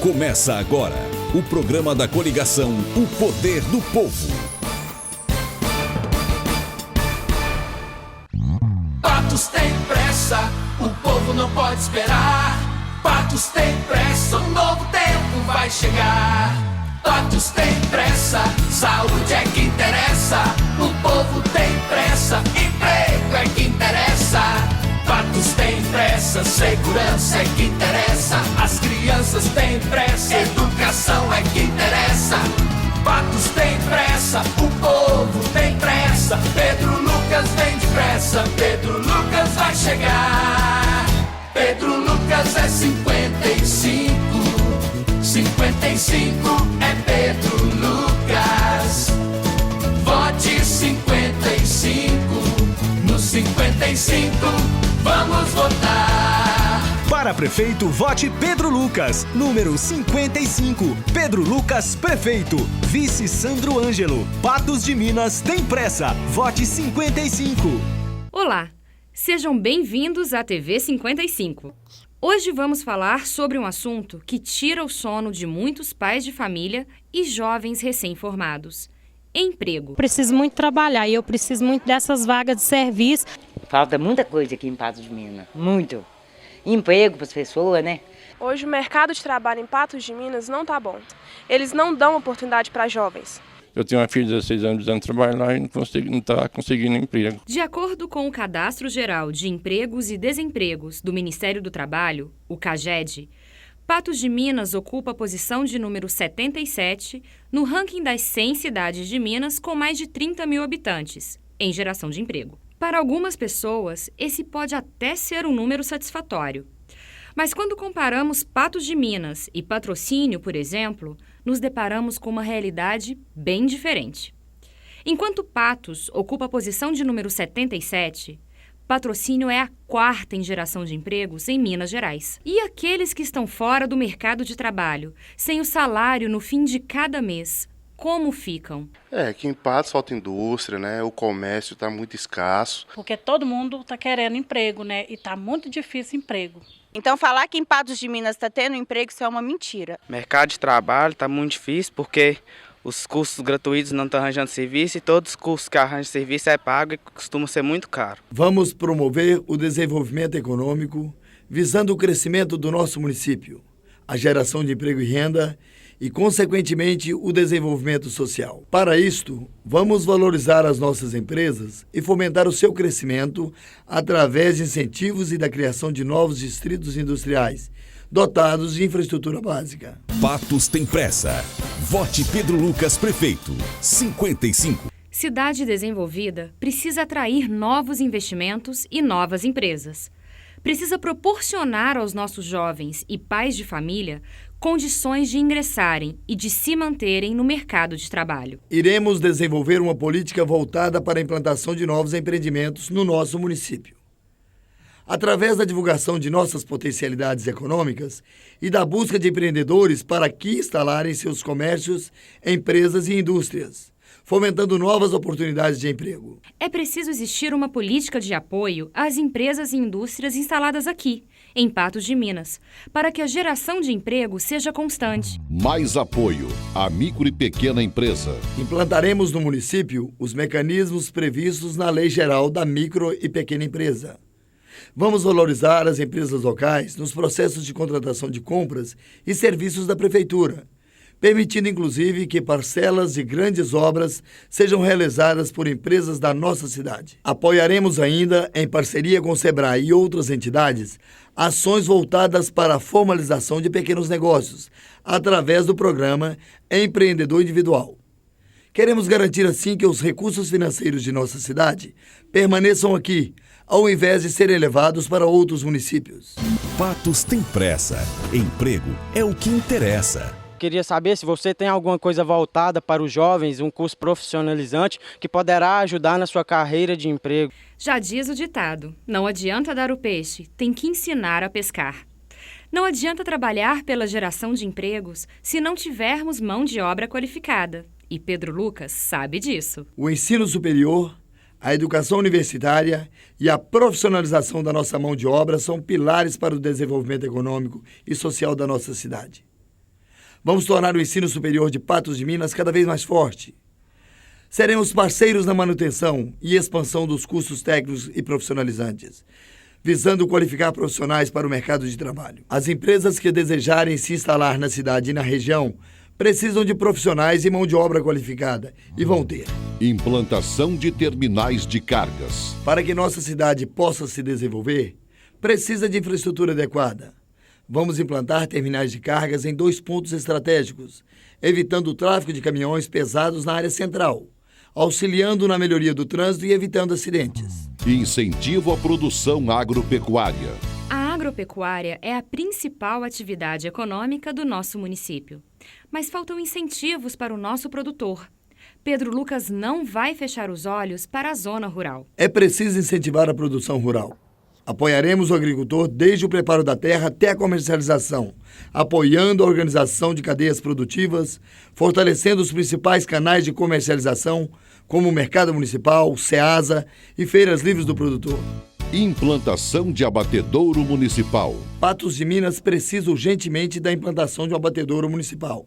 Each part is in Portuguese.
Começa agora o programa da coligação O Poder do Povo. Patos tem pressa, o povo não pode esperar. Patos tem pressa, um novo tempo vai chegar. Patos tem pressa, saúde é que interessa. O povo tem pressa, emprego é que interessa. Patos tem pressa, segurança é que interessa. As crianças têm pressa, educação é que interessa. Patos tem pressa, o povo tem pressa. Pedro Lucas vem depressa, Pedro Lucas vai chegar. Pedro Lucas é 55, 55 é Pedro Lucas. Vote 55, no 55 vamos votar. Para prefeito, vote Pedro Lucas, número 55. Pedro Lucas, prefeito. Vice Sandro Ângelo. Patos de Minas tem pressa. Vote 55. Olá, sejam bem-vindos à TV 55. Hoje vamos falar sobre um assunto que tira o sono de muitos pais de família e jovens recém-formados: emprego. Preciso muito trabalhar e eu preciso muito dessas vagas de serviço. Falta muita coisa aqui em Patos de Minas, muito. Emprego para as pessoas, né? Hoje o mercado de trabalho em Patos de Minas não está bom. Eles não dão oportunidade para jovens. Eu tenho uma filha de 16 anos precisando trabalhar lá e não está conseguindo emprego. De acordo com o Cadastro Geral de Empregos e Desempregos do Ministério do Trabalho, o CAGED, Patos de Minas ocupa a posição de número 77 no ranking das 100 cidades de Minas com mais de 30 mil habitantes em geração de emprego. Para algumas pessoas, esse pode até ser um número satisfatório. Mas quando comparamos Patos de Minas e Patrocínio, por exemplo, nos deparamos com uma realidade bem diferente. Enquanto Patos ocupa a posição de número 77, Patrocínio é a quarta em geração de empregos em Minas Gerais. E aqueles que estão fora do mercado de trabalho, sem o salário no fim de cada mês, como ficam? Aqui em Patos falta indústria, né? O comércio está muito escasso. Porque todo mundo está querendo emprego, né? E está muito difícil emprego. Então falar que em Patos de Minas está tendo emprego, isso é uma mentira. Mercado de trabalho está muito difícil porque os cursos gratuitos não estão arranjando serviço e todos os cursos que arranjam serviço é pago e costuma ser muito caro. Vamos promover o desenvolvimento econômico visando o crescimento do nosso município, a geração de emprego e renda e, consequentemente, o desenvolvimento social. Para isto, vamos valorizar as nossas empresas e fomentar o seu crescimento através de incentivos e da criação de novos distritos industriais, dotados de infraestrutura básica. Patos tem pressa. Vote Pedro Lucas, prefeito. 55. Cidade desenvolvida precisa atrair novos investimentos e novas empresas. Precisa proporcionar aos nossos jovens e pais de família condições de ingressarem e de se manterem no mercado de trabalho. Iremos desenvolver uma política voltada para a implantação de novos empreendimentos no nosso município. Através da divulgação de nossas potencialidades econômicas e da busca de empreendedores para aqui instalarem seus comércios, empresas e indústrias, fomentando novas oportunidades de emprego. É preciso existir uma política de apoio às empresas e indústrias instaladas aqui, em Patos de Minas, para que a geração de emprego seja constante. Mais apoio à micro e pequena empresa. Implantaremos no município os mecanismos previstos na Lei Geral da Micro e Pequena Empresa. Vamos valorizar as empresas locais nos processos de contratação de compras e serviços da Prefeitura, permitindo inclusive que parcelas de grandes obras sejam realizadas por empresas da nossa cidade. Apoiaremos ainda, em parceria com o SEBRAE e outras entidades, ações voltadas para a formalização de pequenos negócios, através do programa Empreendedor Individual. Queremos garantir assim que os recursos financeiros de nossa cidade permaneçam aqui, ao invés de serem levados para outros municípios. Patos tem pressa. Emprego é o que interessa. Queria saber se você tem alguma coisa voltada para os jovens, um curso profissionalizante que poderá ajudar na sua carreira de emprego. Já diz o ditado: não adianta dar o peixe, tem que ensinar a pescar. Não adianta trabalhar pela geração de empregos se não tivermos mão de obra qualificada. E Pedro Lucas sabe disso. O ensino superior, a educação universitária e a profissionalização da nossa mão de obra são pilares para o desenvolvimento econômico e social da nossa cidade. Vamos tornar o ensino superior de Patos de Minas cada vez mais forte. Seremos parceiros na manutenção e expansão dos cursos técnicos e profissionalizantes, visando qualificar profissionais para o mercado de trabalho. As empresas que desejarem se instalar na cidade e na região precisam de profissionais e mão de obra qualificada, e vão ter. Implantação de terminais de cargas. Para que nossa cidade possa se desenvolver, precisa de infraestrutura adequada. Vamos implantar terminais de cargas em 2 pontos estratégicos, evitando o tráfego de caminhões pesados na área central, auxiliando na melhoria do trânsito e evitando acidentes. Incentivo à produção agropecuária. A agropecuária é a principal atividade econômica do nosso município. Mas faltam incentivos para o nosso produtor. Pedro Lucas não vai fechar os olhos para a zona rural. É preciso incentivar a produção rural. Apoiaremos o agricultor desde o preparo da terra até a comercialização, apoiando a organização de cadeias produtivas, fortalecendo os principais canais de comercialização, como o Mercado Municipal, Ceasa e Feiras Livres do Produtor. Implantação de abatedouro municipal. Patos de Minas precisa urgentemente da implantação de um abatedouro municipal.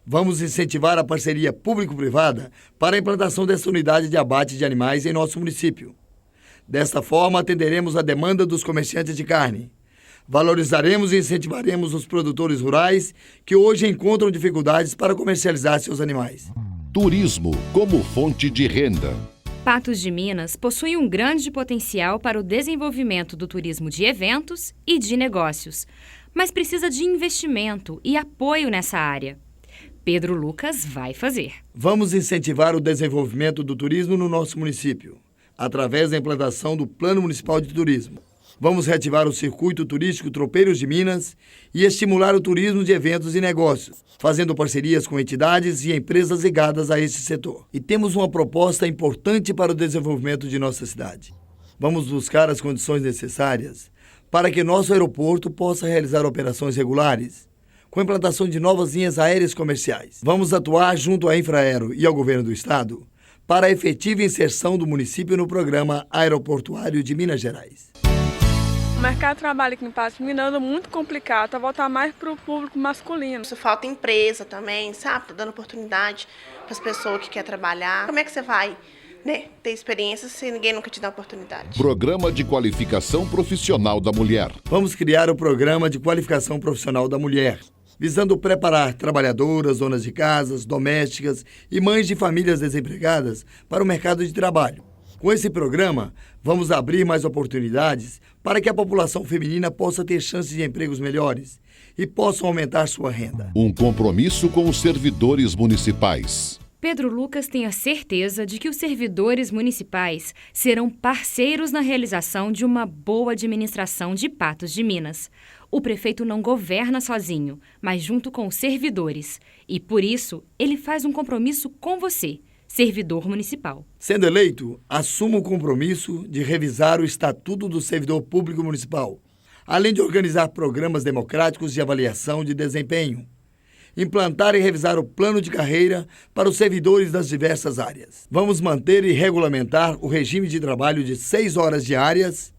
Vamos incentivar a parceria público-privada para a implantação dessa unidade de abate de animais em nosso município. Desta forma, atenderemos a demanda dos comerciantes de carne. Valorizaremos e incentivaremos os produtores rurais que hoje encontram dificuldades para comercializar seus animais. Turismo como fonte de renda. Patos de Minas possui um grande potencial para o desenvolvimento do turismo de eventos e de negócios, mas precisa de investimento e apoio nessa área. Pedro Lucas vai fazer. Vamos incentivar o desenvolvimento do turismo no nosso município, através da implantação do Plano Municipal de Turismo. Vamos reativar o circuito turístico Tropeiros de Minas e estimular o turismo de eventos e negócios, fazendo parcerias com entidades e empresas ligadas a esse setor. E temos uma proposta importante para o desenvolvimento de nossa cidade. Vamos buscar as condições necessárias para que nosso aeroporto possa realizar operações regulares, com a implantação de novas linhas aéreas comerciais. Vamos atuar junto à Infraero e ao Governo do Estado para a efetiva inserção do município no Programa Aeroportuário de Minas Gerais. O mercado de trabalho aqui em Patos de Minas anda muito complicado, tá voltar mais para o público masculino. Isso falta empresa também, sabe? Tá dando oportunidade para as pessoas que querem trabalhar. Como é que você vai, ter experiência se ninguém nunca te dá oportunidade? Programa de Qualificação Profissional da Mulher. Vamos criar o Programa de Qualificação Profissional da Mulher, visando preparar trabalhadoras, donas de casas, domésticas e mães de famílias desempregadas para o mercado de trabalho. Com esse programa, vamos abrir mais oportunidades para que a população feminina possa ter chances de empregos melhores e possam aumentar sua renda. Um compromisso com os servidores municipais. Pedro Lucas tem a certeza de que os servidores municipais serão parceiros na realização de uma boa administração de Patos de Minas. O prefeito não governa sozinho, mas junto com os servidores. E, por isso, ele faz um compromisso com você, servidor municipal. Sendo eleito, assumo o compromisso de revisar o Estatuto do Servidor Público Municipal, além de organizar programas democráticos de avaliação de desempenho, implantar e revisar o plano de carreira para os servidores das diversas áreas. Vamos manter e regulamentar o regime de trabalho de 6 horas diárias,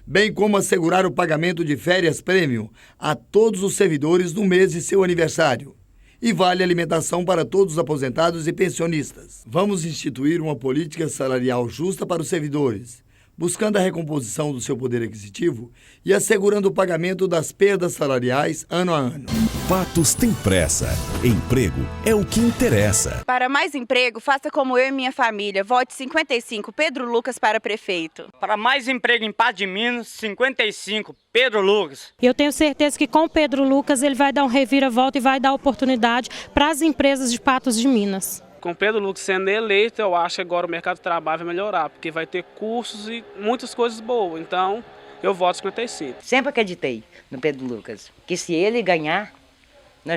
bem como assegurar o pagamento de férias-prêmio a todos os servidores no mês de seu aniversário e vale alimentação para todos os aposentados e pensionistas. Vamos instituir uma política salarial justa para os servidores, buscando a recomposição do seu poder aquisitivo e assegurando o pagamento das perdas salariais ano a ano. Patos tem pressa. Emprego é o que interessa. Para mais emprego, faça como eu e minha família. Vote 55, Pedro Lucas para prefeito. Para mais emprego em Patos de Minas, 55, Pedro Lucas. Eu tenho certeza que com o Pedro Lucas ele vai dar um reviravolta e vai dar oportunidade para as empresas de Patos de Minas. Com Pedro Lucas sendo eleito, eu acho que agora o mercado de trabalho vai melhorar, porque vai ter cursos e muitas coisas boas. Então, eu voto 55. Sempre acreditei no Pedro Lucas, que se ele ganhar,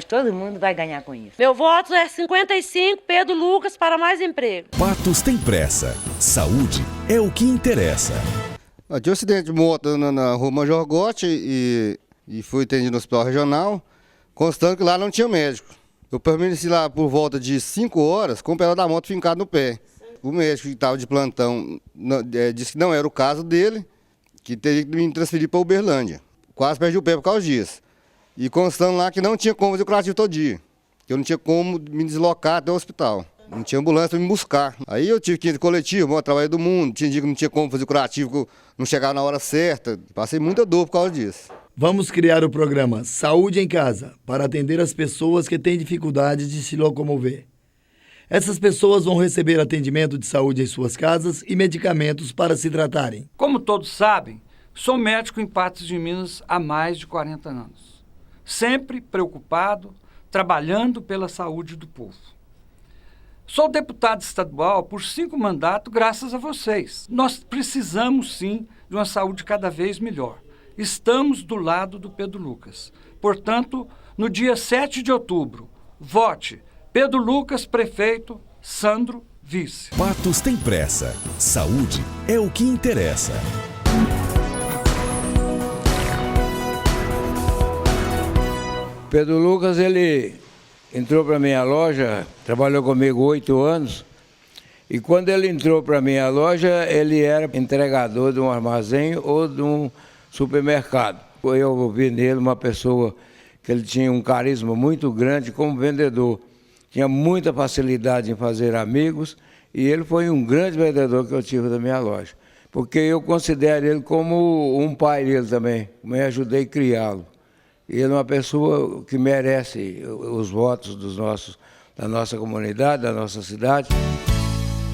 todo mundo vai ganhar com isso. Meu voto é 55, Pedro Lucas para mais emprego. Patos tem pressa. Saúde é o que interessa. Tive um acidente de moto na rua Major Gotti e fui atendido no hospital regional, constando que lá não tinha médico. Eu permaneci lá por volta de 5 horas com o pedal da moto fincado no pé. O médico que estava de plantão disse que não era o caso dele, que teria que me transferir para Uberlândia. Quase perdi o pé por causa disso. E constando lá que não tinha como fazer o curativo todo dia. que eu não tinha como me deslocar até o hospital. Não tinha ambulância para me buscar. Aí eu tive que ir de coletivo, maior trabalho do mundo. Tinha dia que não tinha como fazer curativo, que eu não chegava na hora certa. Passei muita dor por causa disso. Vamos criar o programa Saúde em Casa para atender as pessoas que têm dificuldade de se locomover. Essas pessoas vão receber atendimento de saúde em suas casas e medicamentos para se tratarem. Como todos sabem, sou médico em Patos de Minas há mais de 40 anos. Sempre preocupado, trabalhando pela saúde do povo. Sou deputado estadual por 5 mandatos graças a vocês. Nós precisamos sim de uma saúde cada vez melhor. Estamos do lado do Pedro Lucas. Portanto, no dia 7 de outubro, vote Pedro Lucas, prefeito, Sandro, vice. Patos tem pressa. Saúde é o que interessa. Pedro Lucas, ele entrou para minha loja, trabalhou comigo 8 anos, e quando ele entrou para minha loja, ele era entregador de um armazém ou de um supermercado. Eu vi nele uma pessoa que ele tinha um carisma muito grande como vendedor, tinha muita facilidade em fazer amigos, e ele foi um grande vendedor que eu tive da minha loja, porque eu considero ele como um pai dele também, me ajudei a criá-lo. Ele é uma pessoa que merece os votos da nossa comunidade, da nossa cidade.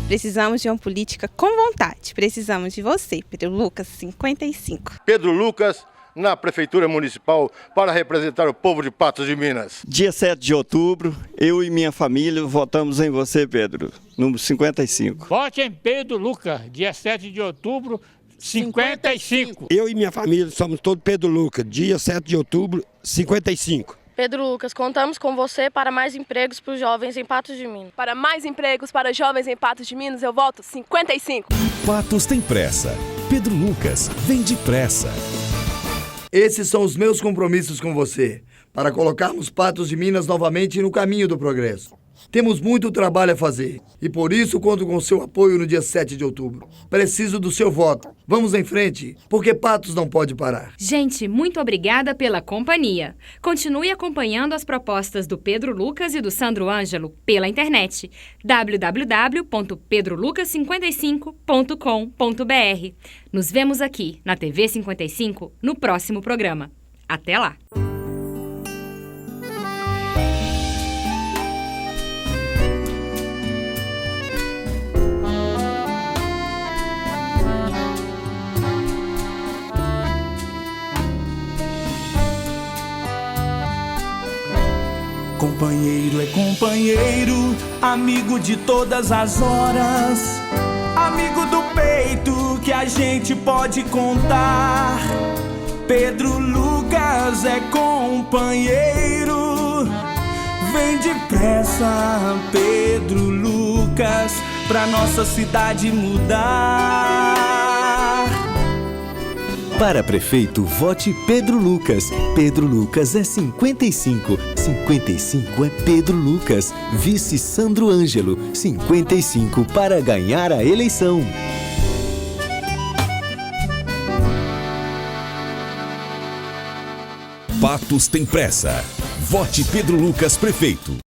Precisamos de uma política com vontade. Precisamos de você, Pedro Lucas, 55. Pedro Lucas, na Prefeitura Municipal, para representar o povo de Patos de Minas. Dia 7 de outubro, eu e minha família votamos em você, Pedro, número 55. Vote em Pedro Lucas, dia 7 de outubro, 55. Eu e minha família somos todos Pedro Lucas, dia 7 de outubro, 55. Pedro Lucas, contamos com você para mais empregos para os jovens em Patos de Minas. Para mais empregos para jovens em Patos de Minas, eu voto 55. Patos tem pressa. Pedro Lucas, vem depressa. Esses são os meus compromissos com você, para colocarmos Patos de Minas novamente no caminho do progresso. Temos muito trabalho a fazer e por isso conto com seu apoio no dia 7 de outubro. Preciso do seu voto. Vamos em frente, porque Patos não pode parar. Gente, muito obrigada pela companhia. Continue acompanhando as propostas do Pedro Lucas e do Sandro Ângelo pela internet www.pedrolucas55.com.br. Nos vemos aqui na TV 55 no próximo programa. Até lá! Companheiro é companheiro, amigo de todas as horas, amigo do peito que a gente pode contar. Pedro Lucas é companheiro, vem depressa, Pedro Lucas, pra nossa cidade mudar. Para prefeito, vote Pedro Lucas. Pedro Lucas é 55. 55 é Pedro Lucas. Vice Sandro Ângelo. 55 para ganhar a eleição. Patos tem pressa. Vote Pedro Lucas, prefeito.